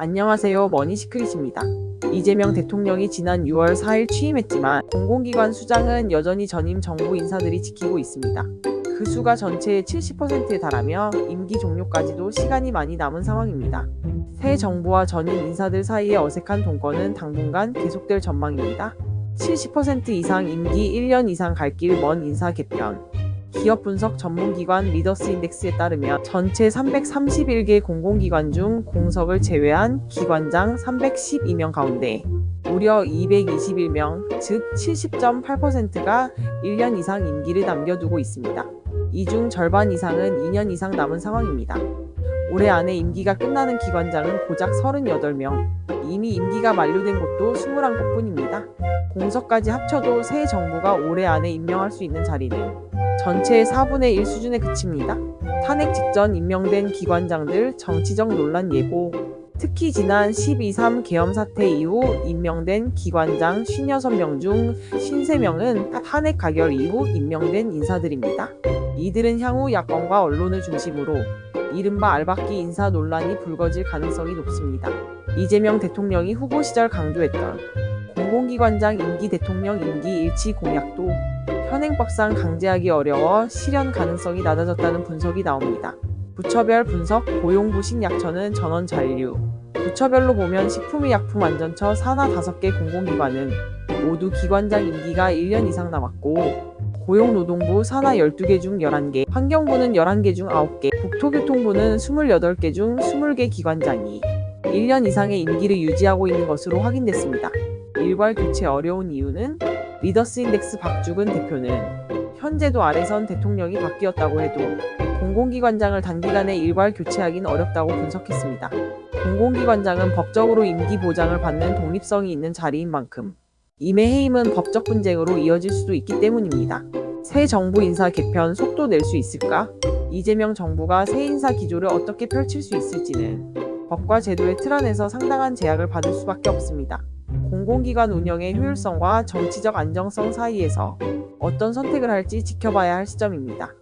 안녕하세요. 머니시크릿입니다. 이재명 대통령이 지난 6월 4일 취임했지만 공공기관 수장은 여전히 전임 정부 인사들이 지키고 있습니다. 그 수가 전체의 70%에 달하며 임기 종료까지도 시간이 많이 남은 상황입니다. 새 정부와 전임 인사들 사이의 어색한 동거는 당분간 계속될 전망입니다. 70% 이상 임기 1년 이상 갈 길 먼 인사 개편. 기업 분석 전문기관 리더스인덱스에 따르면 전체 331개 공공기관 중 공석을 제외한 기관장 312명 가운데 무려 221명, 즉 70.8%가 1년 이상 임기를 남겨두고 있습니다. 이 중 절반 이상은 2년 이상 남은 상황입니다. 올해 안에 임기가 끝나는 기관장은 고작 38명, 이미 임기가 만료된 곳도 21곳뿐입니다. 공석까지 합쳐도 새 정부가 올해 안에 임명할 수 있는 자리는 전체의 4분의 1 수준에 그칩니다. 탄핵 직전 임명된 기관장들 정치적 논란 예고. 특히 지난 12.3 계엄 사태 이후 임명된 기관장 56명 중 53명은 탄핵 가결 이후 임명된 인사들입니다. 이들은 향후 야권과 언론을 중심으로 이른바 알박기 인사 논란이 불거질 가능성이 높습니다. 이재명 대통령이 후보 시절 강조했던 공공기관장 임기 대통령 임기 일치 공약도 현행법상 강제하기 어려워 실현 가능성이 낮아졌다는 분석이 나옵니다. 부처별 분석, 고용부식약처는 전원 잔류. 부처별로 보면 식품의약품안전처 산하 5개 공공기관은 모두 기관장 임기가 1년 이상 남았고, 고용노동부 산하 12개 중 11개, 환경부는 11개 중 9개, 국토교통부는 28개 중 20개 기관장이 1년 이상의 임기를 유지하고 있는 것으로 확인됐습니다. 일괄 교체 어려운 이유는 리더스인덱스 박주근 대표는 현재도 아래선 대통령이 바뀌었다고 해도 공공기관장을 단기간에 일괄 교체하긴 어렵다고 분석했습니다. 공공기관장은 법적으로 임기 보장을 받는 독립성이 있는 자리인 만큼 임의 해임은 법적 분쟁으로 이어질 수도 있기 때문입니다. 새 정부 인사 개편 속도 낼 수 있을까? 이재명 정부가 새 인사 기조를 어떻게 펼칠 수 있을지는 법과 제도의 틀 안에서 상당한 제약을 받을 수밖에 없습니다. 공공기관 운영의 효율성과 정치적 안정성 사이에서 어떤 선택을 할지 지켜봐야 할 시점입니다.